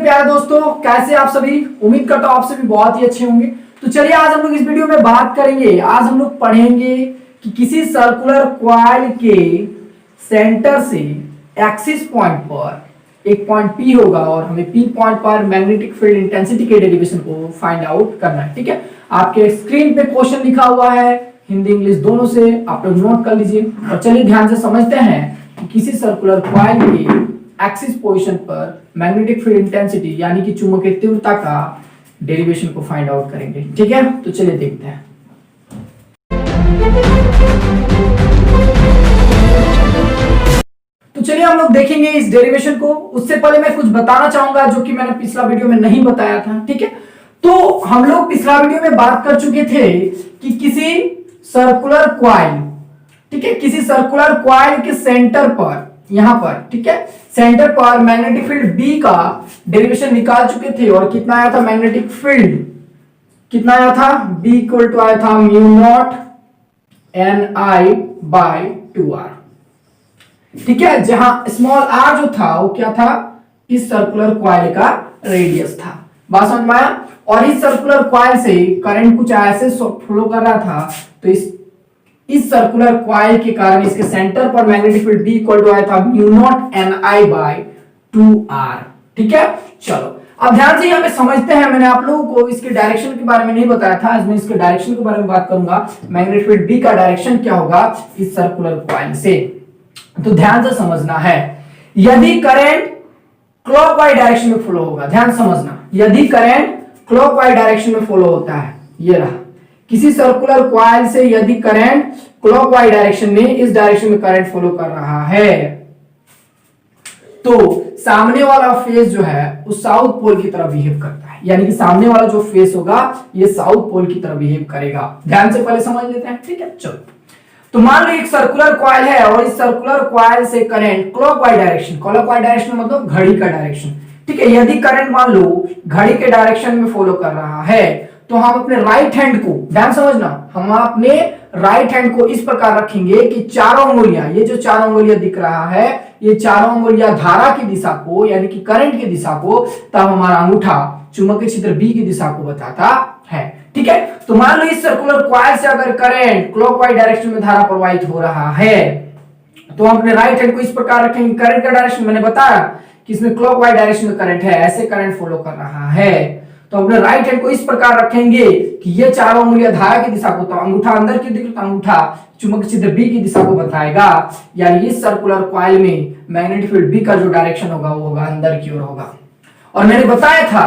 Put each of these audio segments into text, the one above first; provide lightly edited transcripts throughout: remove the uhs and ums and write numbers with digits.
प्यारे दोस्तों, कैसे आप सभी। उम्मीद करता हूं आप सभी बहुत ही अच्छे होंगे। तो चलिए आज हम लोग इस वीडियो में बात करेंगे। आज हम लोग पढ़ेंगे कि किसी सर्कुलर कॉइल के सेंटर से एक्सिस पॉइंट पर एक पॉइंट P होगा और हमें P पॉइंट पर मैग्नेटिक फील्ड इंटेंसिटी के डेरिवेशन को फाइंड आउट करना है। ठीक है, आपके स्क्रीन पे क्वेश्चन लिखा हुआ है, हिंदी इंग्लिश दोनों से, आप लोग नोट कर लीजिए। और चलिए ध्यान से समझते हैं कि किसी सर्कुलर कॉइल के एक्सिस पोजीशन पर मैग्नेटिक फील्ड इंटेंसिटी यानी कि चुंबकीय तीव्रता का डेरिवेशन को फाइंड आउट करेंगे। ठीक है, तो चलिए देखते हैं। तो चलिए हम लोग देखेंगे इस डेरिवेशन को। उससे पहले मैं कुछ बताना चाहूंगा जो कि मैंने पिछला वीडियो में नहीं बताया था। ठीक है, तो हम लोग पिछला वीडियो में बात कर चुके थे कि किसी सर्कुलर कॉइल, ठीक है, किसी सर्कुलर कॉइल के सेंटर पर, यहां पर, ठीक है, सेंटर पर मैग्नेटिक फील्ड B का डेरिवेशन निकाल चुके थे। और कितना आया था मैग्नेटिक फील्ड, कितना आया था, B इक्वल टू आया था म्यू नॉट Ni/2r। ठीक है, जहां स्मॉल r जो था वो क्या था, इस सर्कुलर कॉइल का रेडियस था। बात समझ में आया। और इस सर्कुलर कॉइल से करंट कुछ ऐसे फ्लो कर रहा था, तो इस सर्कुलर कॉइल के कारण इसके सेंटर पर magnetic field B equal to आया था म्यू नॉट Ni/2r। ठीक है, चलो अब ध्यान से हमें समझते हैं। मैंने आप लोगों को इसके डायरेक्शन के बारे में नहीं बताया था, आज मैं इसके डायरेक्शन के बारे में बात करूंगा। मैग्नेटिक फील्ड B का डायरेक्शन क्या होगा इस सर्कुलर कॉइल से, तो ध्यान से समझना है। यदि करंट क्लॉकवाइज डायरेक्शन में फ्लो होगा, ध्यान समझना, यदि करंट क्लॉकवाइज डायरेक्शन में फ्लो होता है, ये रहा, किसी सर्कुलर कॉइल से यदि करंट क्लॉकवाइज डायरेक्शन में, इस डायरेक्शन में करंट फ्लो कर रहा है, तो सामने वाला फेस जो है उस साउथ पोल की तरफ बिहेव करता है। यानी कि सामने वाला जो फेस होगा ये साउथ पोल की तरफ बिहेव करेगा। ध्यान से पहले समझ लेते हैं। ठीक है, चलो तो मान लो एक सर्कुलर कॉइल है और इस सर्कुलर कॉइल से करंट क्लॉकवाइज डायरेक्शन मतलब घड़ी का डायरेक्शन, ठीक है, यदि करंट मान लो घड़ी के डायरेक्शन में फॉलो कर रहा है, तो हम अपने राइट हैंड को, ध्यान समझना, हम अपने राइट हैंड को इस प्रकार रखेंगे कि चारों उंगलियां, ये जो चारों उंगलियां दिख रहा है, ये चारों उंगलियां धारा की दिशा को यानी कि करंट की दिशा को, तब हमारा अंगूठा चुंबकीय क्षेत्र B की दिशा को बताता है। ठीक है, तो मान लो इस सर्कुलर कॉइल से अगर करंट क्लॉकवाइज डायरेक्शन में धारा प्रवाहित हो रहा है, तो हम अपने राइट हैंड को इस प्रकार रखेंगे। करंट का डायरेक्शन मैंने बताया कि इसमें क्लॉकवाइज डायरेक्शन में करंट है, ऐसे करंट फॉलो कर रहा है, तो अपने राइट हैंड को इस प्रकार रखेंगे कि ये चारों उंगलियां धारा की दिशा को, तो अंगूठा अंदर की दिशा, अंगूठा चुंबकीय क्षेत्र B की दिशा को बताएगा। यानी इस सर्कुलर कॉइल में मैग्नेटिक फील्ड B का जो डायरेक्शन होगा वो होगा अंदर की ओर होगा। और मैंने बताया था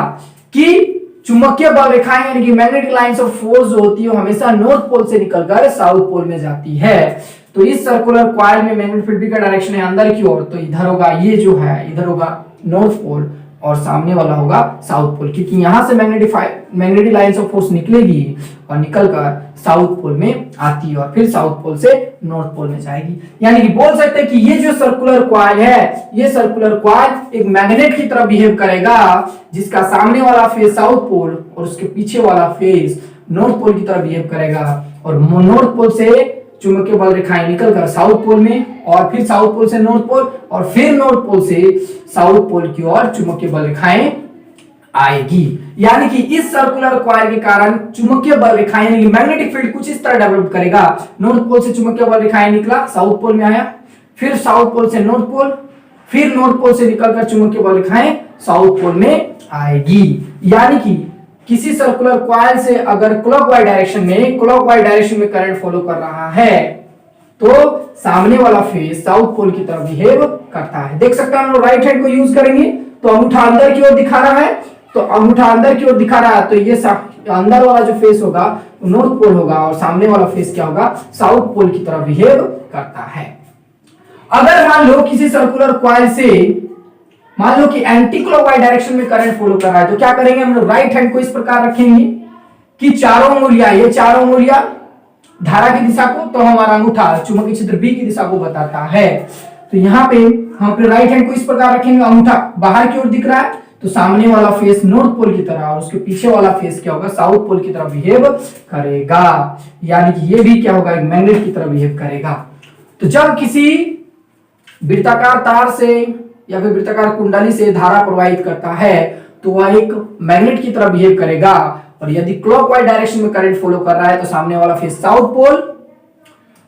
कि चुंबकीय बल रेखाएं यानी कि मैग्नेटिक लाइंस ऑफ फोर्स जो होती है हमेशा नॉर्थ पोल से निकलकर साउथ पोल में जाती है। तो इस सर्कुलर कॉइल में मैग्नेटिक फील्ड B का डायरेक्शन है अंदर की ओर, तो इधर होगा, ये जो है इधर होगा नॉर्थ पोल और सामने वाला होगा साउथ पोल, क्योंकि यहां से मैग्नेटिक लाइंस ऑफ फोर्स निकलेगी और निकलकर साउथ पोल में आती है और फिर साउथ पोल से नॉर्थ पोल में जाएगी। यानी कि बोल सकते हैं कि ये जो सर्कुलर कॉइल है, ये सर्कुलर कॉइल एक मैग्नेट की तरह बिहेव करेगा, जिसका सामने वाला फेस साउथ पोल और उसके पीछे वाला फेस नॉर्थ पोल की तरह बिहेव करेगा। और नॉर्थ पोल से चुंबकीय बल रेखाएं निकलकर साउथ पोल में, और फिर साउथ पोल से नॉर्थ पोल, और फिर नॉर्थ पोल से साउथ पोल की ओर चुंबकीय बल रेखाएं आएगी। यानी कि इस सर्कुलर कॉइल के कारण चुंबकीय बल रेखाएं यानी कि मैग्नेटिक फील्ड कुछ इस तरह डेवलप करेगा। नॉर्थ पोल से चुंबकीय बल रेखाएं निकला, साउथ पोल में आया, फिर साउथ पोल से नॉर्थ पोल, फिर नॉर्थ पोल से निकलकर चुंबकीय बल रेखाएं साउथ पोल में आएगी। यानी कि किसी सर्कुलर कॉइल से अगर क्लॉकवाइज डायरेक्शन में करंट फॉलो कर रहा है, तो सामने वाला फेस साउथ पोल की तरफ बिहेव करता है। देख सकते हैं हम लोग राइट हैंड को यूज करेंगे, तो अंगूठा अंदर की ओर दिखा रहा है, तो अंगूठा अंदर की ओर दिखा रहा है, तो ये अंदर वाला जो फेस होगा नॉर्थ पोल होगा और सामने वाला फेस क्या होगा, साउथ पोल की तरफ बिहेव करता है। अगर मान लो किसी सर्कुलर कॉइल से मान लो कि एंटी क्लॉकवाइज डायरेक्शन में करंट फॉलो कर रहा है, तो क्या करेंगे हम लोग, राइट हैंड को इस प्रकार रखेंगे कि चारों उंगलियां, ये चारों उंगलियां धारा की दिशा को, तो हमारा अंगूठा चुंबकीय क्षेत्र B की दिशा को बताता है। तो यहाँ पे हम अपने राइट हैंड को इस प्रकार रखेंगे, अंगूठा बाहर की ओर दिख रहा है, तो सामने वाला फेस नॉर्थ पोल की तरह और उसके पीछे वाला फेस क्या होगा, साउथ पोल की तरह बिहेव करेगा। यानी कि ये भी क्या होगा, एक मैग्नेट की तरह बिहेव करेगा। तो जब किसी वृत्ताकार तार से या फिर वृत्ताकार कुंडली से धारा प्रवाहित करता है, तो वह एक मैग्नेट की तरह बिहेव करेगा, और यदि क्लॉकवाइज डायरेक्शन में करंट फॉलो कर रहा है तो सामने वाला फेज साउथ पोल,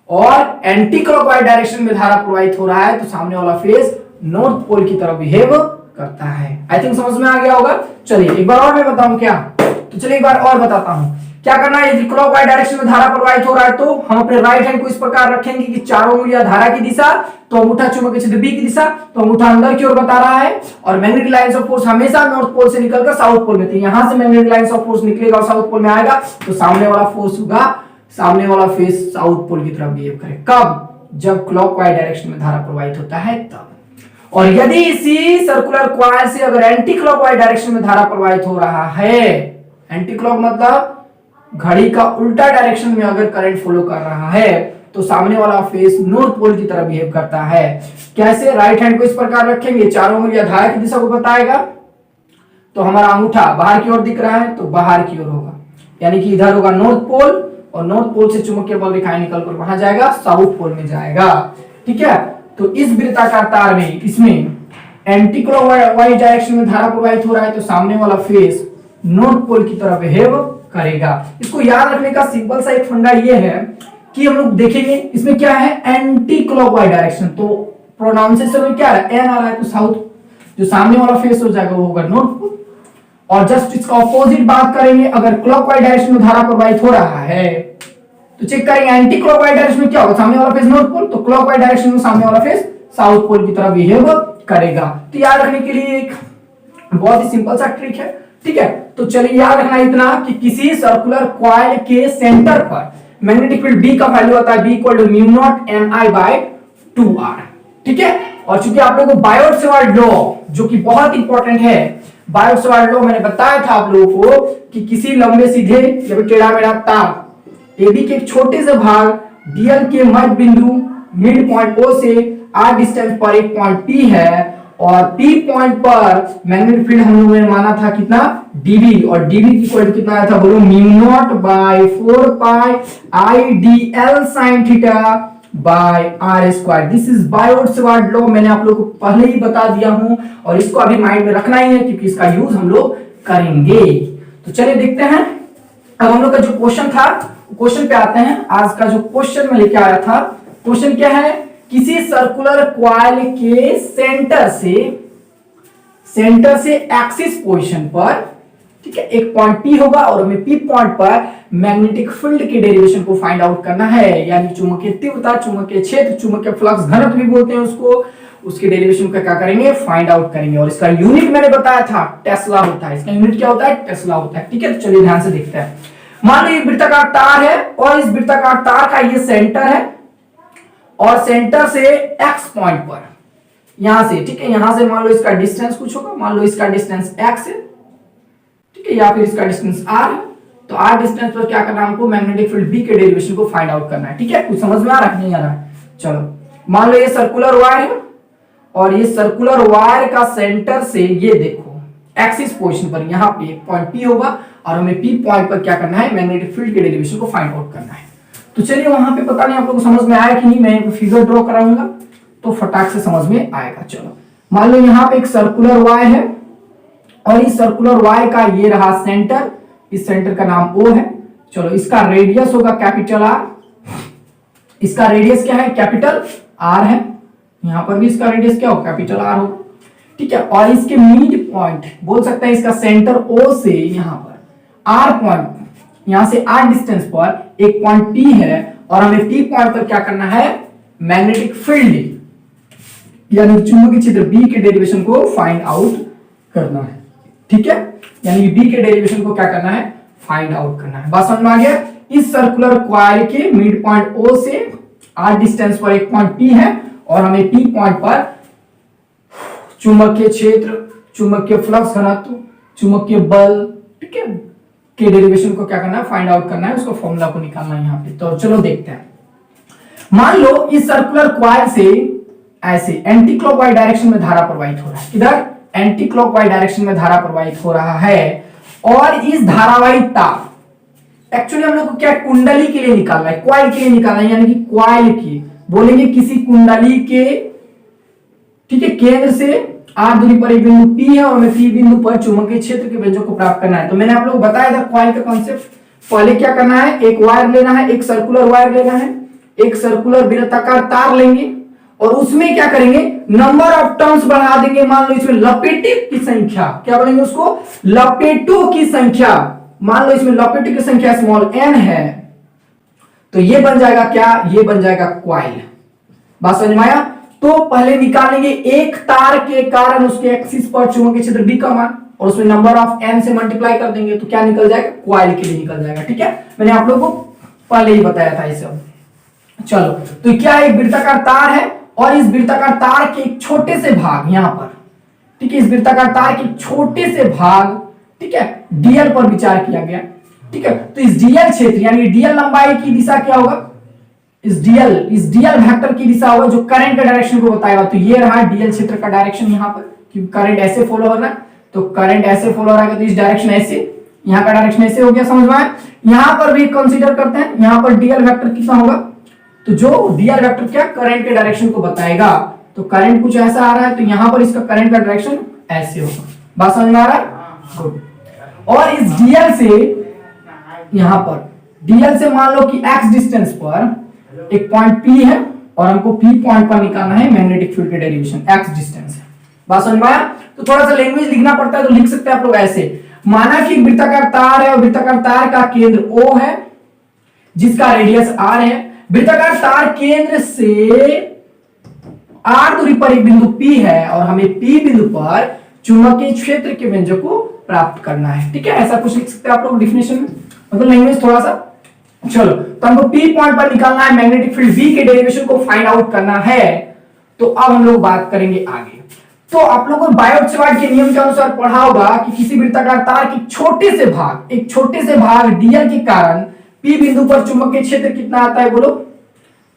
और एंटी क्लॉकवाइज डायरेक्शन में धारा प्रवाहित हो रहा है तो सामने वाला फेज नॉर्थ पोल की तरह बिहेव करता है। आई थिंक समझ में आ गया होगा। चलिए एक बार और मैं बताऊं क्या, तो चलिए एक बार और बताता हूं क्या करना है। यदि क्लॉकवाइज डायरेक्शन में धारा प्रवाहित हो रहा है तो हम अपने राइट हैंड को इस प्रकार रखेंगे कि चारों उंगलियां धारा की दिशा, तो अंगूठा चुंबकीय क्षेत्र बी की दिशा, तो अंगूठा अंदर की ओर बता रहा है, और मैग्नेटिक लाइंस ऑफ फोर्स हमेशा नॉर्थ पोल से निकलकर साउथ पोल में थी। यहां से मैग्नेटिक लाइंस ऑफ फोर्स निकलेगा और साउथ पोल में आएगा, तो सामने वाला फोर्स होगा, सामने वाला फेज साउथ पोल की तरफ बिहेव करे। कब? जब क्लॉकवाइज डायरेक्शन में धारा प्रवाहित होता है तब। और यदि इसी सर्कुलर कॉइल से अगर एंटी क्लॉकवाइज डायरेक्शन में धारा प्रवाहित हो रहा है, एंटी क्लॉक मतलब घड़ी का उल्टा डायरेक्शन में अगर करंट फॉलो कर रहा है, तो सामने वाला फेस नॉर्थ पोल की तरह बिहेव करता है। कैसे? राइट हैंड को इस प्रकार रखेंगे, चारों उंगलियां धारा की दिशा को बताएगा, तो हमारा अंगूठा बाहर की ओर दिख रहा है तो बाहर की ओर होगा, यानी कि इधर होगा नॉर्थ पोल, और नॉर्थ पोल से चुंबकीय बल रेखाएं निकलकर वहां जाएगा, साउथ पोल में जाएगा। ठीक है, तो इस वृत्ताकार तार में इसमें एंटी क्लॉकवाइज डायरेक्शन में धारा प्रवाहित हो रहा है तो सामने वाला फेस नॉर्थ पोल की तरह बिहेव करेगा। इसको याद रखने का सिंपल सा एक फंडा ये है कि हम लोग देखेंगे इसमें क्या है, एंटी क्लॉकवाइज डायरेक्शन, तो प्रोनाउंसिएशन में क्या है, एन आ रहा है, तो साउथ, जो सामने वाला फेस हो जाएगा वो होगा नॉर्थ पोल। और जस्ट इसका ऑपोजिट बात करेंगे, अगर क्लॉकवाइज डायरेक्शन में धारा प्रवाहित हो रहा है तो चेक करेंगे एंटी क्लॉकवाइज डायरेक्शन में क्या होगा, सामने वाला फेस नॉर्थ पोल, तो क्लॉकवाइज डायरेक्शन में सामने वाला फेस साउथ पोल की तरह बिहेव करेगा। तो याद रखने के लिए एक बहुत ही सिंपल सा ट्रिक है। ठीक है, तो चलिए याद रखना इतना कि किसी सर्कुलर कॉइल के सेंटर पर मैग्नेटिक फील्ड B का वैल्यू होता है B = म्यू नॉट Mi/2r। ठीक है, और चूंकि आप लोगों को बायोट-सेवर्ट लॉ जो कि बहुत इंपॉर्टेंट है, बायोट-सेवर्ट लॉ मैंने बताया था आप लोगों को कि किसी लंबे सीधे या फिर टेढ़ा मेढ़ा तार AB के एक छोटे से भाग DL के मध्य बिंदु मिड पॉइंट O से r डिस्टेंस पर एक पॉइंट P है, और P पॉइंट पर मैग्नेटिक फील्ड हम लोगों ने माना था कितना, dB, और dB की इक्वल कितना आया था, बोलो mu naught by 4 pi IDL sin theta by r²। This is Biot Savart law, मैंने आप लोगों को पहले ही बता दिया हूं, और इसको अभी माइंड में रखना ही है क्योंकि इसका यूज हम लोग करेंगे। तो चलिए देखते हैं, अब हम लोग का जो क्वेश्चन था, क्वेश्चन पे आते हैं। आज का जो क्वेश्चन मैं लेके आया था, क्वेश्चन क्या है, किसी सर्कुलर कॉइल के सेंटर से एक्सिस पोजीशन पर, ठीक है, एक पॉइंट P होगा और हमें P पॉइंट पर मैग्नेटिक फील्ड के डेरिवेशन को फाइंड आउट करना है, यानी चुंबकीय तीव्रता, चुंबकीय क्षेत्र, चुंबकीय फ्लक्स घनत्व भी बोलते हैं उसको, उसके डेरिवेशन का क्या करेंगे, फाइंड आउट करेंगे। और इसका यूनिट मैंने बताया था टेस्ला होता है, इसका यूनिट क्या होता है, टेस्ला होता है। ठीक है, तो चलिए ध्यान से देखते हैं। मान लो ये वृत्ताकार तार है और इस वृत्ताकार तार का ये सेंटर है, और सेंटर से x पॉइंट पर यहां से, ठीक है, यहां से मान लो इसका डिस्टेंस कुछ होगा, मान लो इसका डिस्टेंस x है, ठीक है, या फिर इसका डिस्टेंस r है, तो r डिस्टेंस पर क्या करना है हमको, मैग्नेटिक फील्ड B के डेरिवेशन को फाइंड आउट करना है। ठीक है, कुछ समझ में आ रहा है, नहीं आ रहा है? चलो मान लो ये सर्कुलर वायर है, और ये सर्कुलर वायर का सेंटर से ये देखो एक्सिस पोजीशन पर यहां पे एक पॉइंट P होगा, और हमें P पॉइंट पर क्या करना है, मैग्नेटिक फील्ड के डेरिवेशन को फाइंड आउट करना है। तो चलिए वहां पे पता नहीं आप लोगों को समझ में आया कि नहीं, मैं फिगर ड्रॉ कराऊंगा तो फटाक से समझ में आएगा। चलो मान लो यहाँ पे एक सर्कुलर वायर है, और इस सर्कुलर वायर का ये रहा सेंटर, इस सेंटर का नाम O है। चलो इसका रेडियस होगा कैपिटल R, इसका रेडियस क्या है, कैपिटल R है, यहां पर भी इसका रेडियस क्या होगा, कैपिटल R होगा। ठीक है, और इसके मिड पॉइंट बोल सकते हैं, इसका सेंटर O से यहां पर R पॉइंट, यहां से R डिस्टेंस पर एक पॉइंट P है, और हमें P पॉइंट पर क्या करना है, मैग्नेटिक फील्ड यानी चुंबकीय क्षेत्र B के डेरिवेशन को फाइंड आउट करना है। ठीक है, यानी B के डेरिवेशन को क्या करना है, फाइंड आउट करना है। बात समझ में आ गया? इस सर्कुलर कॉइल के मिड पॉइंट O से R डिस्टेंस पर एक पॉइंट P है, और हमें P पॉइंट पर चुंबकीय क्षेत्र, चुंबकीय फ्लक्स घनत्व, चुंबकीय बल, ठीक है, के डेरिवेशन को क्या करना है, फाइंड आउट करना है, उसका फॉर्मूला को निकालना है यहाँ पे। तो चलो देखते हैं। मान लो इस सर्कुलर कॉइल से ऐसे एंटी क्लॉकवाइज डायरेक्शन में धारा प्रवाहित हो रहा है, इधर एंटी क्लॉकवाइज डायरेक्शन में धारा प्रवाहित हो रहा है, और इस धारावाही तार, एक्चुअली हम लोग को क्या कुंडली के लिए निकालना है, कॉइल के लिए निकालना है, यानी कि कॉइल की बोलेंगे किसी कुंडली के, ठीक है, केंद्र से r दूरी पर एक बिंदु P है और हमें P बिंदु पर चुंबकीय क्षेत्र के व्यंजक को प्राप्त करना है। तो मैंने आप लोगों को बताया था कॉइल का कॉन्सेप्ट। पहले क्या करना है, एक वायर लेना है, एक सर्कुलर वायर लेना है, एक सर्कुलर वृत्ताकार तार लेंगे और उसमें क्या करेंगे, नंबर ऑफ टर्न्स बढ़ा देंगे। मान लो इसमें लपेटों की संख्या, क्या बोलेंगे उसको, लपेटों की संख्या। मान लो इसमें लपेटों की संख्या स्मॉल n है, तो ये बन जाएगा क्या, ये बन जाएगा कॉइल। बात समझ में आया। तो पहले निकालेंगे एक तार के कारण उसके एक्सिस पर चुंबकीय क्षेत्र B का मान और उसमें नंबर ऑफ n से मल्टीप्लाई कर देंगे तो क्या निकल जाएगा, कॉइल के लिए निकल जाएगा। ठीक है, मैंने आप लोगों को पहले ही बताया था ये सब। चलो, तो क्या एक वृत्ताकार तार है और इस वृत्ताकार तार के एक छोटे से भाग यहां पर, ठीक है, इस वृत्ताकार तार के छोटे से भाग, ठीक है, dl पर विचार किया गया। ठीक है, तो इस dl क्षेत्र यानी dl लंबाई की दिशा क्या होगा, इस dl वेक्टर की दिशा होगा जो करंट के डायरेक्शन को बताएगा। तो ये रहा dl क्षेत्र का डायरेक्शन यहां पर, क्योंकि करंट ऐसे फॉलो हो रहा है, तो करंट ऐसे फॉलो हो रहा है तो इस डायरेक्शन ऐसे, यहाँ का डायरेक्शन ऐसे हो गया, समझ में आया। यहां पर भी कंसीडर करते हैं, यहां पर dl वेक्टर कितना होगा, तो जो dl वेक्टर क्या करंट के डायरेक्शन को बताएगा। तो करंट कुछ ऐसा आ रहा है तो यहां पर इसका करंट का डायरेक्शन ऐसे होगा। बात समझ में आ रहा है, गुड। और इस dl से यहां पर dl से मान लो कि x डिस्टेंस पर एक पॉइंट P है और हमको P पॉइंट पर निकालना है मैग्नेटिक फील्ड के डेरिवेशन, x डिस्टेंस है। बात समझ में आया। तो थोड़ा सा लैंग्वेज लिखना पड़ता है तो लिख सकते हैं आप लोग ऐसे, माना कि वृत्ताकार तार है और वृत्ताकार तार का केंद्र O है जिसका रेडियस r है। वृत्ताकार तार केंद्र से r दूरी पर एक बिंदु P है और हमें P बिंदु पर चुंबकीय क्षेत्र के व्यंजक को प्राप्त करना है। ठीक है, ऐसा कुछ लिख सकते हैं आप लोग डिफिनेशन में, मतलब लैंग्वेज थोड़ा सा। चलो, तो हमको P पॉइंट पर निकालना है, मैग्नेटिक फील्ड V के डेरिवेशन को फाइंड आउट करना है। तो अब हम लोग बात करेंगे आगे। तो आप लोगों को बायोट-सेवार्ट के नियम के अनुसार पढ़ा होगा कि किसी वृत्ताकार तार के छोटे से भाग, एक छोटे से भाग dl के कारण P बिंदु पर चुंबकीय क्षेत्र कितना आता है बोलो,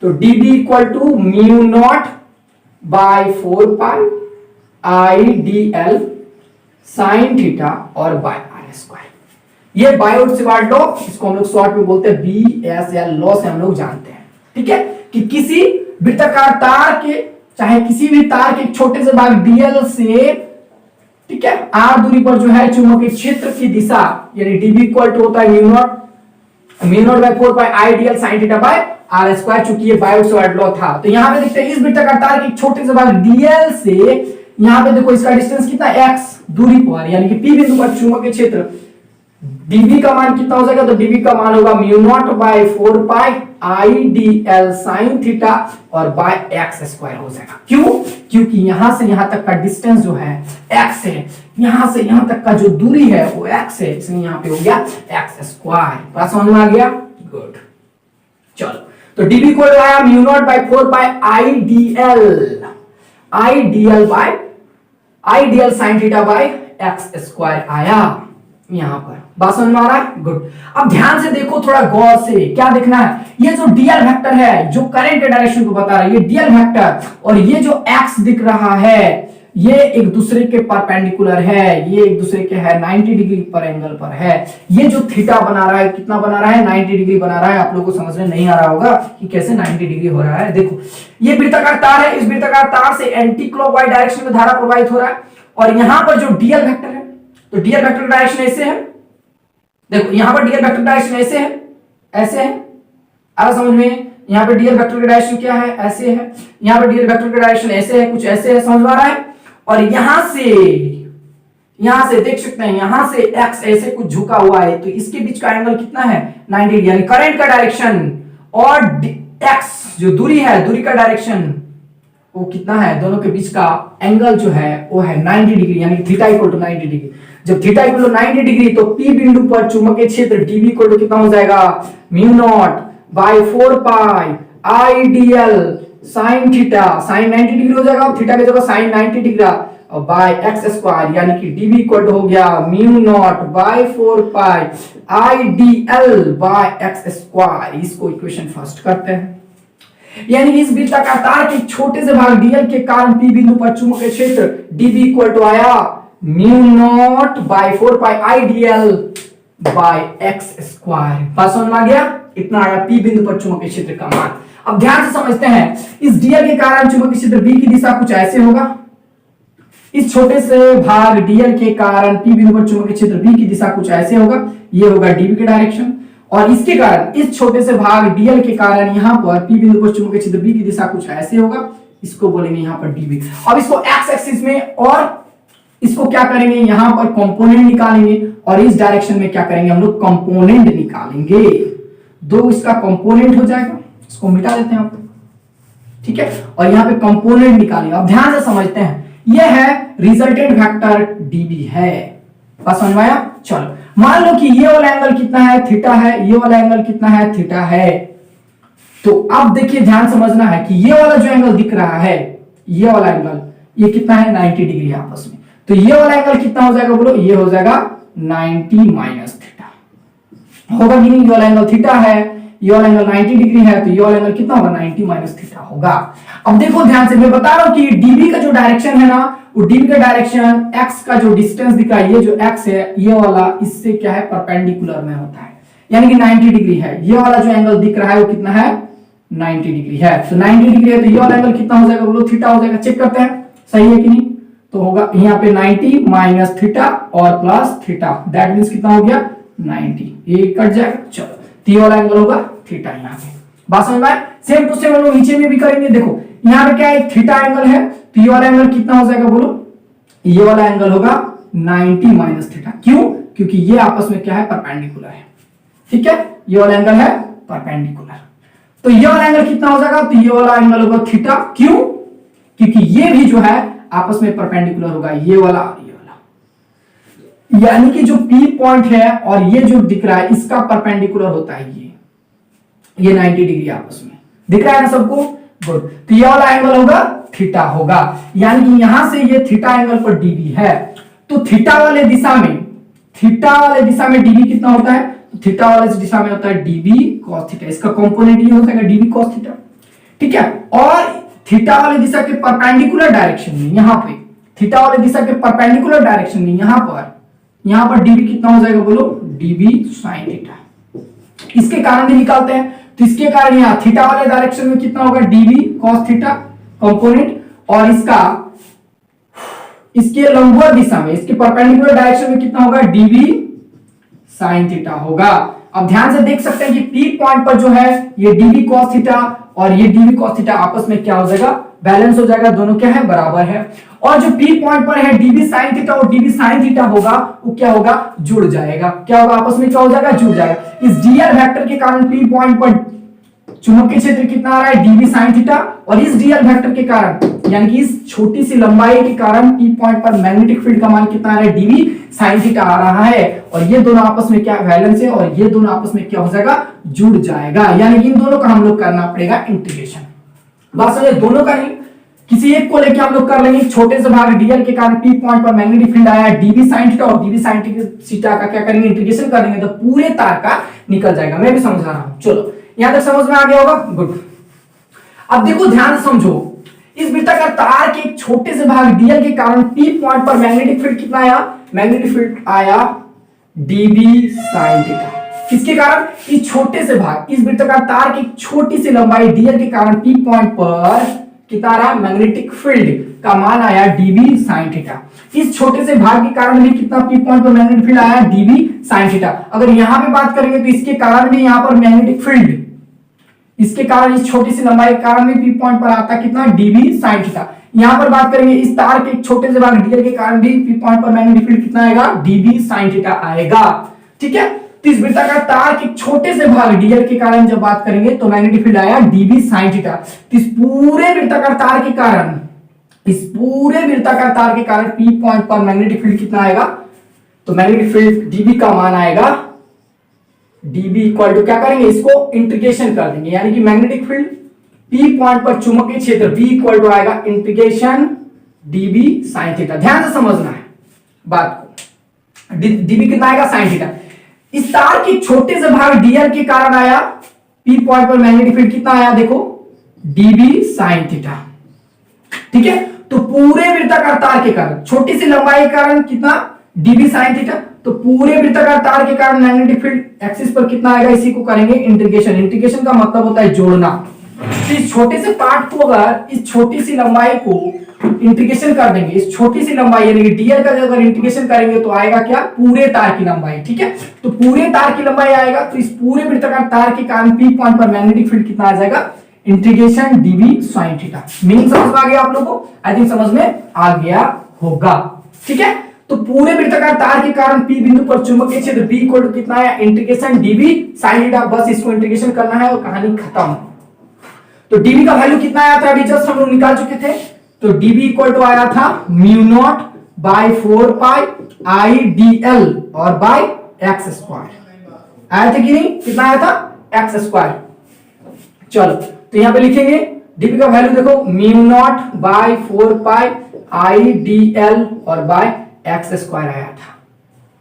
तो dB equal to mu naught by 4 pi I dl sine theta और बाय r स्क्वायर। ये बायोट-सेवार्ट लॉ, इसको हम लोग शॉर्ट में बोलते हैं BSL लॉ से हम लोग जानते हैं। ठीक है, कि किसी वृत्ताकार तार के, चाहे किसी भी तार के छोटे से भाग dl से, ठीक है, r दूरी पर जो है चुंबकीय क्षेत्र की दिशा यानी dB इक्वल टू होता है mu naught by 4 pi I dl sin theta by r square, चूंकि ये बायोट-सेवार्ट लॉ था। तो यहां पे देखते हैं इस वृत्ताकार तार के छोटे से भाग dl से, यहां पे देखो इसका डिस्टेंस कितना x दूरी पर, यानी कि P बिंदु पर चुंबकीय क्षेत्र dB का मान कितना हो जाएगा, तो dB का मान होगा mu naught by 4 pi I dl sin theta और बाय x स्क्वायर हो जाएगा। क्यों, क्योंकि यहां से यहां तक का डिस्टेंस जो है x है, यहां से यहां तक का जो दूरी है वो x है, इसलिए यहां पे हो गया x स्क्वायर। बात समझ में आ गया, गुड। चलो, तो dB को आया mu naught by 4 pi I dl sin theta by x square आया यहां पर। बात समझ में आ रहा है, गुड। अब ध्यान से देखो, थोड़ा गौर से, क्या देखना है, ये जो dl वेक्टर है जो करंट के डायरेक्शन को बता रहा है, ये dl वेक्टर, और ये जो x दिख रहा है ये एक दूसरे के परपेंडिकुलर है, ये एक दूसरे के है 90 डिग्री पर एंगल पर है। ये जो थीटा बना रहा है, कितना बना रहा है, 90 डिग्री बना रहा है। आप लोगों को समझ में नहीं आ रहा होगा कि कैसे 90 डिग्री हो रहा है। देखो, ये वृत्ताकार तार है, इस वृत्ताकार तार से एंटी क्लॉकवाइज डायरेक्शन में धारा प्रवाहित हो रहा है और यहां पर जो dl वेक्टर है, तो dl वेक्टर डायरेक्शन ऐसे है। देखो, यहां पर dl वेक्टर डायरेक्शन ऐसे है, ऐसे है, आ समझ में। यहां पर dl वेक्टर का डायरेक्शन क्या है, ऐसे है। यहां पर dl वेक्टर का डायरेक्शन ऐसे है, कुछ ऐसे है, समझ में आ रहा है। और यहां से देख सकते हैं, यहां से x ऐसे कुछ झुका हुआ है, तो इसके बीच का एंगल कितना है, 90 डिग्री, यानी करंट का डायरेक्शन और x जो दूरी है, दूरी का डायरेक्शन वो कितना है, दोनों के बीच का एंगल जो है वो है 90 डिग्री, यानी थीटा इक्वल टू 90 डिग्री। जब थीटा इक्वल टू 90 डिग्री तो P बिंदु पर चुंबकीय क्षेत्र dB इक्वल टू कितना हो जाएगा, mu naught by 4 pi I dl sin theta, sin 90 degree हो जाएगा, थीटा की जगह sin 90 डिग्री और बाय x स्क्वायर, यानी कि dB इक्वल हो गया mu naught by 4 pi I dl by x square. इसको इक्वेशन फर्स्ट करते हैं, यानी इस वृत्ताकार तार के छोटे से भाग dl के कारण P बिंदु पर चुंबकीय क्षेत्र dB इक्वल टू आया mu naught by 4 pi I dl by x square. बात समझ में आ गया, इतना आया P बिंदु पर चुंबकीय क्षेत्र का मान। अब ध्यान से समझते हैं, इस dl के कारण चुंबकीय क्षेत्र B की दिशा कुछ ऐसे होगा, इस छोटे से भाग dl के कारण p बिंदु पर चुंबकीय क्षेत्र b की दिशा कुछ ऐसे होगा, ये होगा db के डायरेक्शन, और इसके कारण इस छोटे से भाग dl के कारण यहाँ पर p बिंदु पर चुंबकीय क्षेत्र b की दिशा कुछ ऐसे होगा, इसको बोलेंगे यहाँ पर db। अब इसको x एक्सिस में और इसको क्या करेंगे, यहाँ पर कंपोनेंट निकालेंगे, और इस डायरेक्शन में क्या करेंगे हम लोग, कंपोनेंट निकालेंगे। दो इसका कंपोनेंट हो जाएगा, इसको मिटा देते हैं आप, ठीक है, और यहाँ पे कंपोनेंट निकालेंगे। अब ध्यान से समझते हैं, ये है रिजल्टेंट वेक्टर db है, बात समझ में आया। चलो मान लो कि ये वाला एंगल कितना है, थीटा है, ये वाला एंगल कितना है, थीटा है। तो अब देखिए ध्यान समझना है कि ये वाला जो एंगल दिख रहा है, ये वाला एंगल, ये कितना है, 90 डिग्री आपस में। तो ये वाला एंगल कितना हो जाएगा बोलो, ये हो जाएगा 90 माइनस थीटा होगा कि नहीं। ये वाला एंगल थीटा है, ये वाला एंगल 90 डिग्री है, तो ये वाला एंगल कितना होगा, 90 माइनस थीटा होगा। अब देखो ध्यान से, मैं बता रहा हूं कि db का जो डायरेक्शन है ना, वो db का डायरेक्शन x का जो डिस्टेंस दिख रहा है, ये जो x है ये वाला, इससे क्या है, परपेंडिकुलर में होता है, यानी कि 90 डिग्री है। ये वाला जो एंगल दिख रहा है वो कितना है, 90 डिग्री है। तो 90 डिग्री है, तो ये वाला एंगल कितना हो जाएगा बोलो, थीटा हो जाएगा। चेक करते हैं सही है कि नहीं, तो होगा यहाँ पे 90 माइनस थीटा और प्लस थीटा, दैट मींस कितना हो गया, 90, ये कट जाएगा। चलो, तो ये वाला एंगल होगा थीटा यहाँ पे, बात समझ में आए। सेम टू सेम हम लोग नीचे में भी करेंगे। देखो यहाँ पे क्या है, थीटा एंगल है, तो ये वाला एंगल कितना हो जाएगा बोलो, ये वाला एंगल होगा 90 माइनस थीटा। क्यों, क्योंकि ये आपस में क्या है, परपेंडिकुलर है, ठीक है, ये वाला एंगल है परपेंडिकुलर। तो ये वाला एंगल कितना हो जाएगा, तो ये वाला एंगल होगा थीटा। क्यों, क्योंकि ये भी जो है आपस में परपेंडिकुलर होगा, ये वाला और ये वाला, यानी कि जो P पॉइंट है और ये जो दिख रहा है इसका परपेंडिकुलर होता है ये 90 डिग्री आपस में दिख रहा है ना सबको, गुड। तो ये वाला एंगल होगा थीटा होगा, यानी कि यहां से ये थीटा एंगल पर db है। तो थीटा वाले दिशा में db कितना होता है, तो थीटा वाले दिशा में होता है db cos थीटा, इसका कंपोनेंट ये हो जाएगा db cos थीटा, ठीक है। और थीटा वाले दिशा के परपेंडिकुलर डायरेक्शन में, यहाँ पे थीटा वाले दिशा के परपेंडिकुलर डायरेक्शन में यहाँ पर db कितना हो जाएगा बोलो, db sin थीटा। इसके कारण भी निकालते हैं, तो इसके कारण यहाँ थीटा वाले डायरेक्शन में कितना होगा, db cos थीटा कंपोनेंट, और इसके लंबवत दिशा में, इसके परपेंडिकुलर डायरेक्शन में कितना होगा, db sin थीटा होगा। अब ध्यान से देख सकते हैं कि P पॉइंट पर जो है ये db cos थीटा और ये db cos थीटा आपस में क्या हो जाएगा, बैलेंस हो जाएगा, दोनों क्या है, बराबर है। और जो P पॉइंट पर है db sin थीटा और db sin थीटा होगा, वो क्या होगा, जुड़ जाएगा। क्या होगा, आपस में क्या हो जाएगा, जुड़ जाएगा। इस dl वेक्टर के कारण P पॉइंट पर चुंबकीय क्षेत्र कितना आ रहा है, db sin थीटा, और इस dl वेक्टर के कारण, यानी कि इस छोटी सी लंबाई के कारण P पॉइंट पर मैग्नेटिक फील्ड का मान कितना आ रहा है, db sin थीटा आ रहा है। और ये दोनों आपस में क्या बैलेंस है, और ये दोनों आपस में क्या हो जाएगा, जुड़ जाएगा। यानी कि इन दोनों का हम लोग करना पड़ेगा इंटीग्रेशन। बात समझे, दोनों का नहीं, किसी एक को लेके हम लोग कर लेंगे। छोटे से भाग dl के कारण P पॉइंट पर मैग्नेटिक फील्ड आया है db sin थीटा, और db sin थीटा का क्या करेंगे, इंटीग्रेशन करेंगे, तो पूरे तार का निकल जाएगा। मैं भी समझा रहा हूं, चलो यहां तक समझ में आ गया होगा, गुड। अब देखो ध्यान से समझो, इस वृत्ताकार तार के एक छोटे से भाग dl के कारण P पॉइंट पर मैग्नेटिक फील्ड कितना आया, मैग्नेटिक फील्ड आया db sin थीटा। किसके कारण, इस छोटे से भाग, इस वृत्ताकार तार की छोटी सी लंबाई dl के कारण P पॉइंट पर कितना रहा, मैग्नेटिक फील्ड का मान आया db sin थीटा। इस छोटे से भाग के कारण भी कितना P पॉइंट पर मैग्नेटिक फील्ड आया db sin थीटा। अगर यहां पे बात करेंगे तो इसके कारण भी यहां पर मैग्नेटिक फील्ड, इसके कारण, इस छोटी सी लंबाई के कारण भी P पॉइंट पर आता कितना, db sin थीटा। यहां पर बात करेंगे इस तार के एक छोटे से भाग dl के कारण भी P पॉइंट पर मैग्नेटिक फील्ड कितना आएगा, db sin थीटा आएगा, ठीक है। तो इस वृत्ताकार तार के छोटे से भाग dl के कारण जब बात करेंगे तो मैग्नेटिक फील्ड आया db sin थीटा। तो इस पूरे वृत्ताकार तार के कारण, इस पूरे वृत्ताकार तार के कारण P पॉइंट पर मैग्नेटिक फील्ड कितना आएगा, तो मैग्नेटिक फील्ड db का मान आएगा db इक्वल टू, क्या करेंगे, इसको इंटीग्रेशन कर देंगे, यानी कि मैग्नेटिक फील्ड P पॉइंट पर चुंबकीय क्षेत्र B इक्वल टू आएगा इंटीग्रेशन db sin थीटा। ध्यान से समझना है बात को, db कितना आएगा, sin थीटा। इस तार के छोटे से भाग dl के कारण आया P पॉइंट पर मैग्नेटिक फील्ड कितना आया, देखो db sin थीटा, ठीक है। तो पूरे वृत्ताकार तार के कारण, छोटी सी लंबाई के कारण कितना, db sin थीटा। तो पूरे वृत्ताकार तार के कारण मैग्नेटिक फील्ड एक्सिस पर कितना आएगा, इसी को करेंगे इंटीग्रेशन। इंटीग्रेशन का मतलब होता है जोड़ना, तो इस छोटे से पार्ट को अगर इस छोटी सी लंबाई को इंटीग्रेशन कर देंगे, इस छोटी सी लंबाई यानी कि डीएल का अगर इंटीग्रेशन करेंगे तो आएगा क्या, पूरे तार की लंबाई। ठीक है, तो पूरे तार की लंबाई आएगा, तो इस पूरे वृत्ताकार तार के कारण पी पॉइंट पर मैग्नेटिक फील्ड कितना आ जाएगा, integration DV sine theta. Meaning समझ में आ गया आप लोगों को? आई थिंक समझ में आ गया होगा। ठीक है, तो पूरे वृत्ताकार तार के कारण पी बिंदु पर चुंबकीय क्षेत्र बी इक्वल टू कितना है, इंटीग्रेशन डीवी साइन थीटा। बस इसको इंटीग्रेशन करना है और कहानी खत्म। तो डीवी का वैल्यू कितना आया था, अभी जस्ट हम लोग निकाल चुके थे। तो डीवी इक्वल टू आया था mu naught by 4 pi I D L और बाय एक्स स्क्वायर। आया था कि नहीं, कितना आया था, एक्स स्क्वायर। चलो तो यहां पे लिखेंगे डीवी का वैल्यू देखो, mu naught by 4 pi I D L और बाय एक्स स्क्वायर आया था।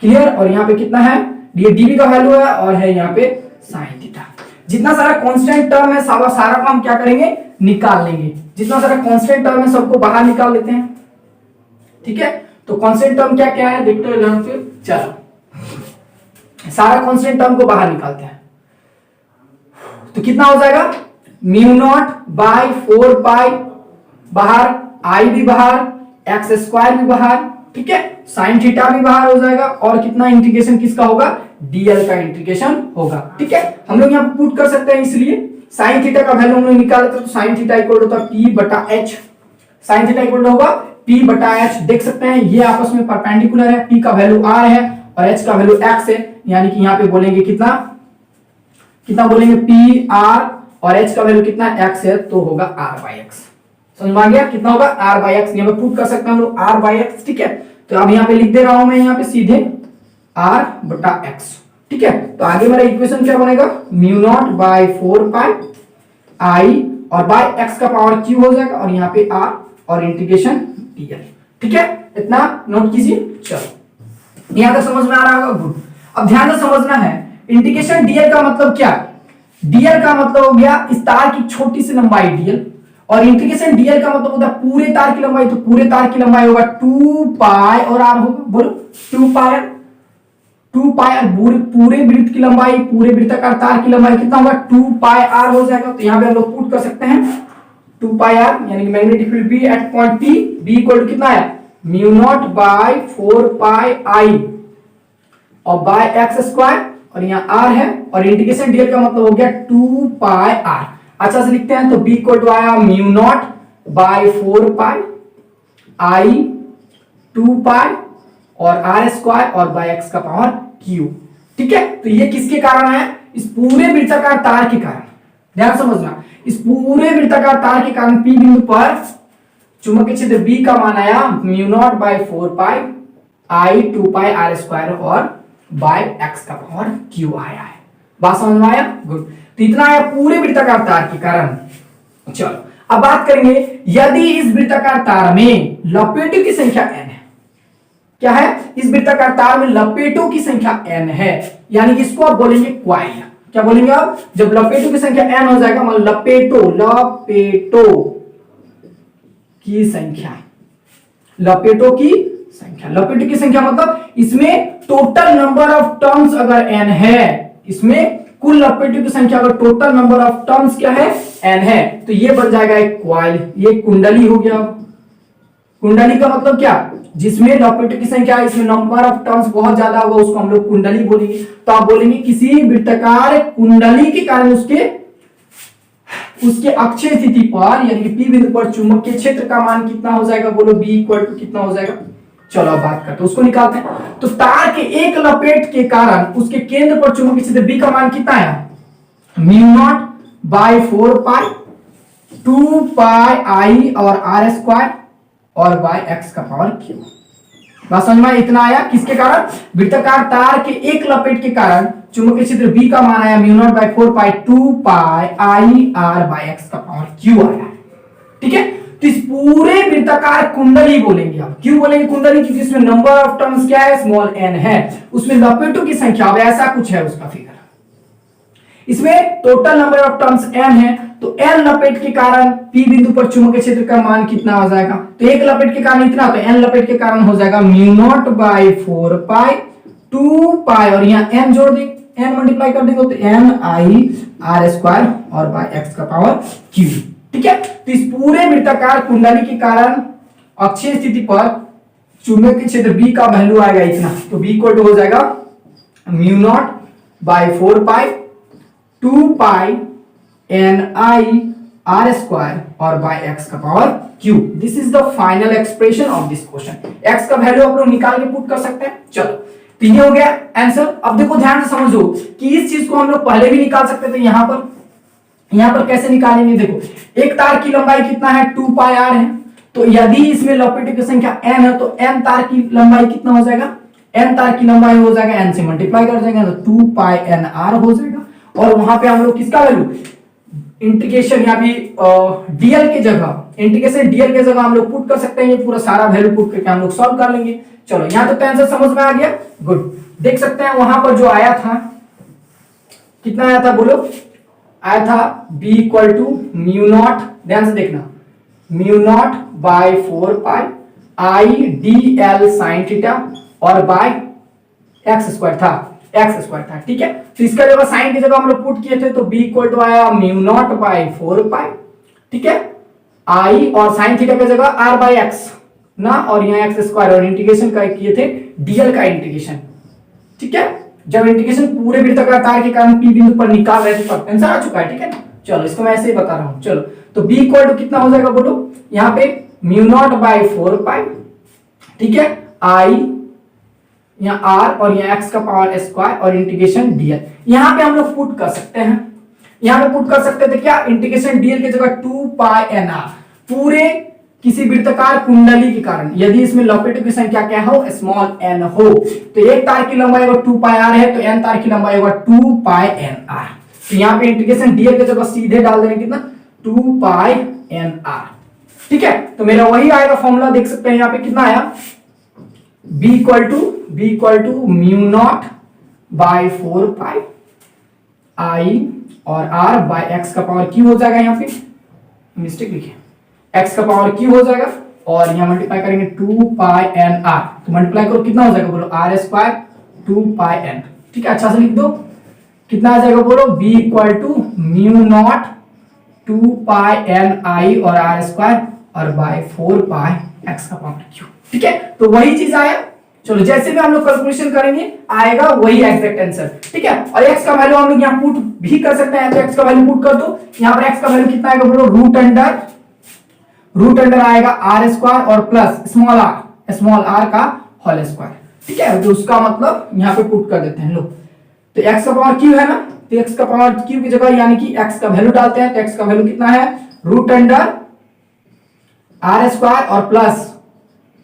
क्लियर? और यहाँ पे कितना है, ये डीवी का वैल्यू है और है यहाँ पे साइन थीटा। जितना सारा कांस्टेंट टर्म है सारा को हम क्या करेंगे, निकाल लेंगे। जितना सारा कांस्टेंट टर्म है सबको बाहर निकाल लेते हैं। ठीक है, तो कांस्टेंट टर्म क्या क्या है देखते हैं फिर। चलो सारा कांस्टेंट टर्म को बाहर निकालते हैं, तो कितना हो जाएगा, म्यू नॉट बाय 4 पाई बाहर, आई भी बाहर, एक्स स्क्वायर भी बाहर। ठीक है, साइन थीटा भी बाहर हो जाएगा और कितना इंटीग्रेशन किसका होगा, डीएल का इंटीग्रेशन होगा। ठीक है, हम लोग यहाँ पुट कर सकते हैं, इसलिए साइन थीटा का वैल्यू हम लोग निकाले थे, तो साइन थीटा इक्वल होता है पी बटा एच। साइन थीटा इक्वल होगा पी बटा एच। देख सकते हैं ये आपस में परपेंडिकुलर है, पी का वैल्यू आर है और एच का वैल्यू एक्स है, यानी कि यहाँ पे बोलेंगे कितना कितना बोलेंगे, पी आर और एच का वैल्यू कितना एक्स है, तो होगा आर बाई एक्स। समझ में आ गया, कितना होगा, आर बाई एक्स। यहाँ पे पुट कर सकते हैं हम लोग आर बाई एक्स। ठीक है, तो अब यहाँ पे लिख दे रहा हूं मैं यहाँ पे सीधे आर बटा एक्स। ठीक है, तो आगे मेरा इक्वेशन क्या बनेगा, mu naught by 4 pi I और बाय एक्स का पावर क्यू हो जाएगा और यहाँ पे आर और इंटीग्रेशन डीएल। ठीक है, इतना नोट कीजिए। चलो यहां तक समझ में आ रहा होगा, गुड। अब ध्यान से समझना है, इंटीग्रेशन डीएल का मतलब क्या, डीएल का मतलब हो गया इस तार की छोटी सी लंबाई डीएल, और इंटीग्रेशन डीएल का मतलब होता है पूरे तार की लंबाई। तो पूरे तार की लंबाई होगा 2 पाई और आर होगा, बोलो 2 पाई और पूरे वृत्त की लंबाई, पूरे वृत्ताकार तार की लंबाई कितना होगा, 2 पाई आर हो जाएगा। तो यहां पे हम लोग पुट कर सकते हैं 2 पाई आर, यानी कि magnetic field B at point P, B equal to कितना है, mu naught by 4 pi I और बाय एक्स स्क्वायर, और यहाँ आर है, और इंटीग्रेशन डीएल का मतलब हो गया 2 पाई आर। अच्छा से लिखते हैं, तो बी इक्वल टू आया mu naught by 4 pi I 2 पाई और आर स्क्वायर और बाय एक्स का पावर क्यू। ठीक है, तो ये किसके कारण है, इस पूरे वृत्ताकार तार के कारण। ध्यान समझना, इस पूरे वृत्ताकार तार के कारण पी बिंदु पर चुंबकीय क्षेत्र बी का मान आया mu naught by 4 pi I 2 pi R square और बाय एक्स का पावर क्यू आया है। बात समझ में आया, गुड। तो इतना आया पूरे वृत्ताकार तार के कारण। चलो अब बात करेंगे, यदि इस वृत्ताकार तार में लपेटों की संख्या n है, क्या है, इस वृत्ताकार तार में लपेटों की संख्या n है, यानी कि इसको आप बोलेंगे क्वाइल। क्या बोलेंगे आप, जब लपेटों की संख्या n हो जाएगा, मतलब लपेटों की संख्या, लपेटों की संख्या मतलब इसमें टोटल नंबर ऑफ टर्म्स अगर n है, इसमें कुल लपेटों की संख्या अगर टोटल नंबर ऑफ टर्म्स क्या है, n है, तो ये बन जाएगा एक क्वाइल। ये कुंडली हो गया। कुंडली का मतलब क्या, जिसमें लपेटों की संख्या है, इसमें नंबर ऑफ टर्म्स बहुत ज्यादा होगा, उसको हम लोग कुंडली बोलेंगे। तो आप बोलेंगे किसी वृत्ताकार कुंडली के कारण उसके अक्षीय स्थिति पर, यानी कि पी बिंदु पर चुंबकीय क्षेत्र का मान कितना हो जाएगा, बोलो बी इक्वल टू कितना हो जाएगा। चलो अब बात करते हैं, उसको निकालते हैं। तो तार के एक लपेट के कारण उसके केंद्र पर चुंबकीय क्षेत्र बी का मान कितना है, mu naught by 4 pi 2 pi I और आर स्क्वायर और बाय एक्स का पावर क्यू। बात समझ में, इतना आया किसके कारण, वृत्ताकार तार के एक लपेट के कारण चुंबकीय क्षेत्र बी का मान आया mu naught by 4 pi 2 pi I R by X का पावर क्यू आया। ठीक है, तो इस पूरे वृत्ताकार कुंडली बोलेंगे आप। क्यों बोलेंगे कुंडली, क्योंकि इसमें नंबर ऑफ टर्म्स क्या है, स्मॉल n है, उसमें लपेटों की संख्या, अब ऐसा कुछ है उसका फिगर, इसमें total number of terms n है, तो n लपेट के कारण p बिंदु पर चुंबकीय क्षेत्र का मान कितना हो जाएगा, तो एक लपेट के कारण इतना, तो n लपेट के कारण हो जाएगा म्यू नॉट बाय 4 पाई 2 पाई और यहाँ n जोड़ दे n मल्टीप्लाई कर देंगे तो n i r स्क्वायर और बाय x का पावर q। ठीक है, तो इस पूरे वृत्ताकार कुंडली के कारण अक्षीय स्थिति पर चुंबकीय क्षेत्र B का वैल्यू आएगा इतना, तो B इक्वल टू हो जाएगा mu naught by 4 pi 2 pi n i r square और बाय x का power q। This is the final expression of this question. x का वैल्यू आप लोग निकाल के पुट कर सकते हैं। चलो, तो ये हो गया आंसर। अब देखो ध्यान से समझो कि इस चीज को हम लोग पहले भी निकाल सकते थे। यहां पर कैसे निकालेंगे, देखो एक तार की लंबाई कितना है 2 पाई r है, तो यदि इसमें लपेटों की संख्या n है तो n तार की लंबाई कितना हो जाएगा, n तार की लंबाई हो जाएगा n से मल्टीप्लाई कर देंगे तो 2 पाई n r हो जाएगा। और वहां पे हम लोग किसका वैल्यू इंटीग्रेशन या भी डीएल के जगह इंटीग्रेशन डीएल के जगह हम लोग पुट कर सकते हैं। ये पूरा सारा वैल्यू पुट करके हम लोग सॉल्व कर लेंगे। चलो यहां तो आंसर समझ में आ गया, गुड। देख सकते हैं वहां पर जो आया था कितना आया था, बोलो आया था b equal to mu naught, ध्यान से देखना, mu naught by 4 pi I D L sine theta और बाय एक्स स्क्वायर था। ठीक है, तो इसका जगह साइन की जगह हम लोग पुट किए थे तो b इक्वल टू आया म्यू नॉट बाय 4 पाई, ठीक है, आई और साइन थीटा की जगह r बाय x ना, और यहाँ एक्स स्क्वायर और इंटीग्रेशन का किए थे डीएल का इंटीग्रेशन। ठीक है, जब इंटीग्रेशन पूरे वृत्ताकार तार के कारण p बिंदु पर निकाल रहे थे तो आंसर आ चुका है। ठीक है ना, चलो इसको मैं ऐसे ही बता रहा हूं। चलो तो b इक्वल टू कितना हो जाएगा, बोलो यहाँ पे म्यू नॉट बाय 4 पाई, ठीक है, आई यहाँ r और यहाँ x का पावर स्क्वायर और इंटीग्रेशन dl। यहाँ पे हम लोग पुट कर सकते हैं, यहाँ पे पुट कर सकते थे क्या, इंटीग्रेशन dl की जगह 2 पाई n r पूरे किसी वृत्ताकार कुंडली के कारण यदि इसमें लपेटों की संख्या क्या हो, स्मॉल n हो, तो एक तार की लंबाई होगा 2 पाई r है तो n तार की लंबाई होगा 2 पाई n r। तो यहाँ पे इंटीग्रेशन dl की जगह सीधे डाल देंगे कितना, 2 पाई n r। ठीक है, तो मेरा वही आएगा फॉर्मूला, देख सकते हैं यहाँ पे कितना आया, b equal to mu naught by 4 pi i और r बाय x का पावर q हो जाएगा, यहाँ पे मिस्टेक लिखे, x का पावर q हो जाएगा और यहाँ मल्टीप्लाई करेंगे 2 पाई n r, तो मल्टीप्लाई करो कितना हो जाएगा, बोलो r स्क्वायर 2 पाई n। ठीक है, अच्छा से लिख दो, कितना आ जाएगा बोलो, b equal to mu naught 2 pi n i और r स्क्वायर और बाय 4 पाई x का पावर q। ठीक है, तो वही चीज आया। चलो जैसे भी हम लोग कैलकुलेशन करेंगे आएगा वही एग्जैक्ट आंसर। ठीक है, और x का वैल्यू हम लोग यहाँ पुट भी कर सकते हैं, तो x का वैल्यू पुट कर दो। यहाँ पर x का वैल्यू कितना आएगा बोलो, रूट अंडर आएगा r स्क्वायर और प्लस स्मॉल r का होल स्क्वायर। ठीक है, तो उसका मतलब यहाँ पे पुट कर देते हैं लोग। तो x का पावर q है ना, तो x का पावर q की जगह यानी कि x का वैल्यू डालते हैं, तो x का वैल्यू कितना है, रूट अंडर r स्क्वायर और प्लस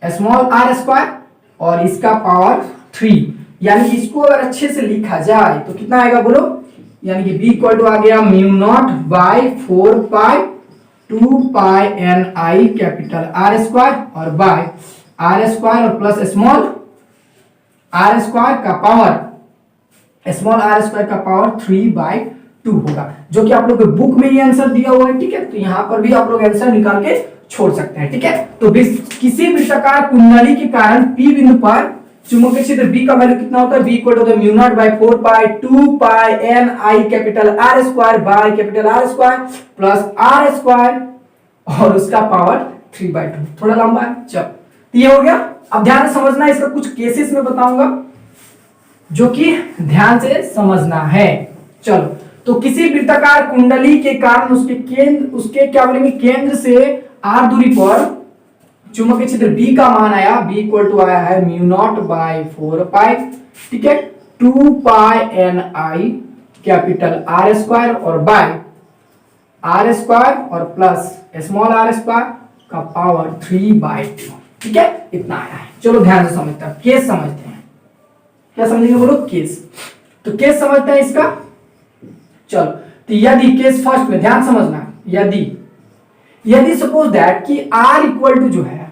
स्मॉल r स्क्वायर और इसका पावर 3, यानी इसको अगर अच्छे से लिखा जाए तो कितना आएगा बोलो, यानी कि b इक्वल टू आ गया mu naught by 4 pi 2 pi n i capital r square और बाय r स्क्वायर और प्लस स्मॉल r स्क्वायर का पावर 3/2 होगा, जो कि आप लोग के बुक में ये आंसर दिया हुआ है। ठीक है, तो यहाँ पर भी आप लोग आंसर निकाल के छोड़ सकते हैं। ठीक है, तो किसी वृत्ताकार कुंडली के कारण P बिंदु पर चुंबकीय क्षेत्र B का वैल्यू कितना होता है, B equal to mu naught by 4 pi 2 pi n i capital R square by capital R square plus R square और उसका पावर 3/2। थोड़ा लंबा है, चल ये हो गया। अब ध्यान से समझना, इसका कुछ केसेस में बताऊंगा जो कि ध्यान से समझना है। चलो, तो किसी वृत्ताकार कुंडली के कारण उसके क्या बोलेंगे, केंद्र से r दूरी पर चुंबकीय क्षेत्र B का मान आया, B इक्वल टू आया है म्यू नॉट बाय 4 पाई, ठीक है, 2 pi n i capital R square और बाय R स्क्वायर और प्लस स्मॉल r स्क्वायर का पावर 3/2। ठीक है, इतना आया है। चलो ध्यान से समझते हैं, केस समझते हैं। क्या समझेंगे बोलो, केस। तो केस समझते हैं इसका। चलो, तो यदि केस फर्स्ट में ध्यान समझना, यदि सपोज दैट कि r इक्वल टू जो है,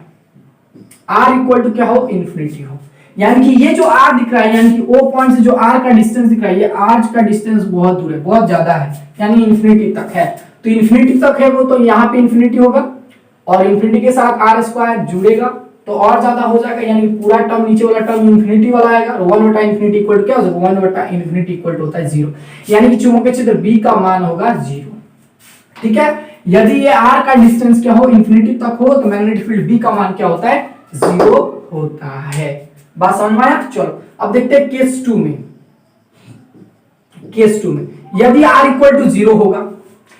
r इक्वल टू क्या हो, इन्फिनिटी हो, यानी कि ये जो r दिख रहा है, यानी कि O पॉइंट से जो r का डिस्टेंस दिख रहा है, ये r का डिस्टेंस बहुत दूर है, बहुत ज्यादा है, यानी इन्फिनिटी तक है। तो इन्फिनिटी तक है वो, तो यहाँ पे इन्फिनिटी होगा और इन्फिनिटी के साथ r स्क्वायर जुड़ेगा, तो और ज्यादा हो जाएगा, यानी कि पूरा टर्म नीचे वाला टर्म इंफिनिटी वाला आएगा। 1/इंफिनिटी इक्वल टू क्या हो जाएगा, 1/इंफिनिटी इक्वल टू होता है 0, यानी कि चुंबकीय क्षेत्र B का मान होगा 0। ठीक है, यदि ये r का डिस्टेंस क्या हो, इंफिनिटी तक हो, तो मैग्नेटिक फील्ड B का मान क्या होता है, 0 होता है। बात समझ में आया? चलो अब देखते हैं केस 2 में। केस 2 में यदि r इक्वल टू 0 होगा,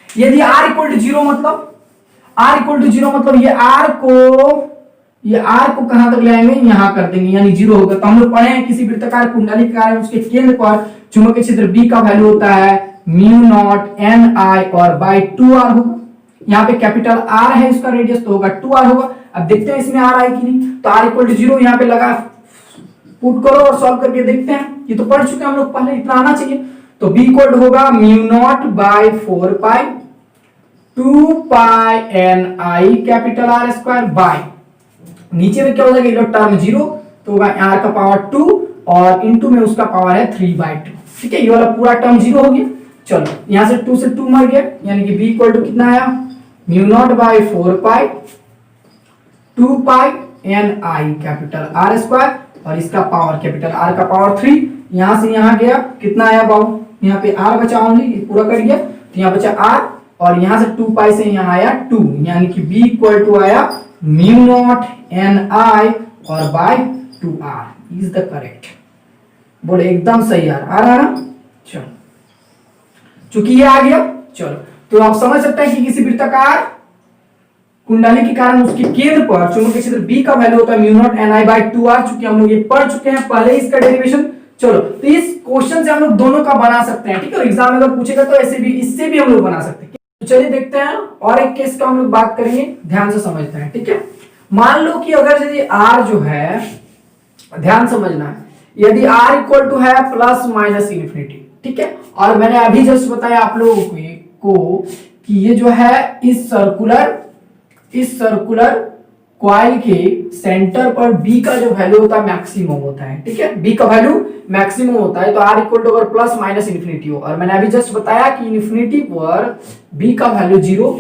यदि r इक्वल टू 0 मतलब r इक्वल टू 0 मतलब ये r को कहां तक ले आएंगे, यहां कर देंगे, यानी 0 होगा। तो हम लोग पढ़े हैं किसी वृत्ताकार कुंडली के कारण उसके केंद्र पर चुंबकीय क्षेत्र B का वैल्यू होता है म्यू नॉट Ni और बाय 2r होगा। यहाँ पे कैपिटल R है, इसका रेडियस तो होगा 2r होगा। अब देखते हैं इसमें r आए कि नहीं, तो r इक्वल टू 0 यहाँ पे लगा, पुट करो और सॉल्व करके देखते हैं। ये तो पढ़ चुके हैं हम लोग पहले, इतना आना चाहिए। तो b इक्वल टू होगा mu naught by 4 pi 2 pi Ni capital R square by, नीचे में क्या हो जाएगा, टर्म 0 तो होगा r का पावर 2 और इनटू में उसका पावर है 3/2। ठीक है, ये वाला पूरा टर्म 0 हो गया। चलो यहां से 2 से 2 मर गया, यानी कि b इक्वल टू कितना आया, mu naught by 4 pi 2 pi Ni capital R square और इसका पावर कैपिटल R का पावर 3। यहां से यहां गया, कितना आया बाबू, यहाँ पे R बचा ओनली, पूरा कर गया, तो यहाँ बचा R और यहां से 2 पाई से यहाँ आया 2, यानी कि b इक्वल टू आया म्यू नॉट Ni और by 2r is the correct. बोले एकदम सही यार, आ रहा ना। चलो चूंकि ये आ गया, चलो तो आप समझ सकते हैं कि किसी वृत्ताकार कुंडली के कारण उसके केंद्र पर चुंबकीय क्षेत्र B का वैल्यू होता है mu naught Ni bye 2r, चूंकि हम लोग ये पढ़ चुके हैं पहले इसका डेरिवेशन। चलो तो इस क्वेश्चन से हम लोग दोनों का बना सकते हैं। ठीक है, एग्जाम में अगर पूछेगा तो ऐसे भी, इससे भी हम लोग बना सकते हैं। तो चलिए देखते हैं और एक केस का हम लोग बात करेंगे, ध्यान से समझते हैं। ठीक है, मान लो कि अगर यदि r जो है, ध्यान समझना है, यदि r इक्वल टू है प्लस माइनस इंफिनिटी। ठीक है, और मैंने अभी जस्ट बताया आप लोगों को कि ये जो है इस सर्कुलर कॉइल के सेंटर पर B का जो वैल्यू होता है मैक्सिमम होता है। ठीक है, B का वैल्यू मैक्सिमम होता है, तो r इक्वल टू अगर प्लस माइनस इंफिनिटी हो, और मैंने अभी जस्ट बताया कि इंफिनिटी पर B का वैल्यू 0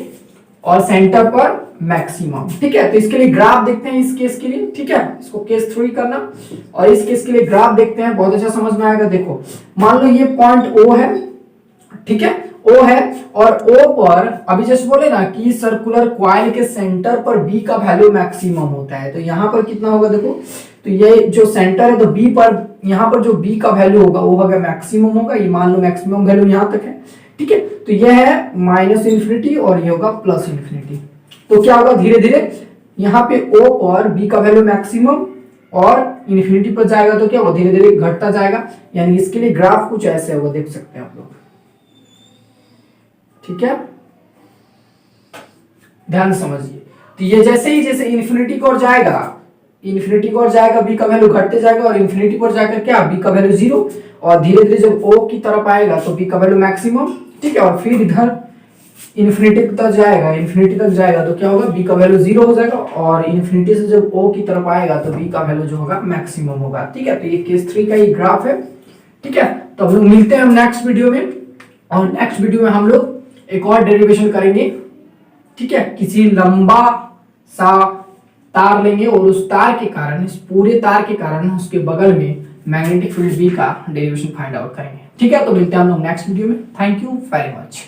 और सेंटर पर मैक्सिमम। ठीक है, तो इसके लिए ग्राफ देखते हैं इस केस के लिए। ठीक है, इसको केस 3 करना और इस केस के लिए ग्राफ देखते हैं, बहुत अच्छा समझ में आएगा। देखो मान लो ये पॉइंट O है, ठीक है, O है, और O पर अभी जस्ट बोले ना कि सर्कुलर कॉइल के सेंटर पर B का वैल्यू मैक्सिमम होता है, तो यहाँ पर कितना होगा, देखो तो ये जो सेंटर है तो B पर, यहाँ पर जो B का वैल्यू होगा वो होगा मैक्सिमम होगा, ये मान लो मैक्सिमम वैल्यू यहाँ तक है। ठीक है, तो ये है माइनस इंफिनिटी और ये होगा प्लस इंफिनिटी। तो क्या होगा, धीरे धीरे यहाँ पे O पर B का वैल्यू मैक्सिमम और इंफिनिटी पर जाएगा तो क्या होगा, धीरे धीरे घटता जाएगा। यानी इसके लिए ग्राफ कुछ ऐसे होगा, देख सकते हैं आप लोग। ठीक है, ध्यान समझिए। तो ये जैसे ही जैसे इंफिनिटी की ओर जाएगा, इंफिनिटी की ओर जाएगा B का वैल्यू घटते जाएगा, और इंफिनिटी पर जाकर क्या, B का वैल्यू 0, और धीरे धीरे जब O की तरफ आएगा तो B का वैल्यू मैक्सिमम। ठीक है, और फिर इधर इंफिनिटी तक जाएगा, इंफिनिटी तक जाएगा तो क्या होगा, B का वैल्यू 0 हो जाएगा, और इंफिनिटी से जब O की तरफ आएगा तो B का वैल्यू जो होगा मैक्सिमम होगा। ठीक है, तो ये केस 3 का ये ग्राफ है। ठीक है, तो हम लोग मिलते हैं मिलते हैं नेक्स्ट वीडियो में, और नेक्स्ट वीडियो में हम लोग एक और डेरिवेशन करेंगे। ठीक है, किसी लंबा सा तार लेंगे और उस तार के कारण, इस पूरे तार के कारण उसके बगल में मैग्नेटिक फील्ड B का डेरिवेशन फाइंड आउट करेंगे। ठीक है, तो मिलते हैं हम लोग नेक्स्ट वीडियो में। Thank you very much.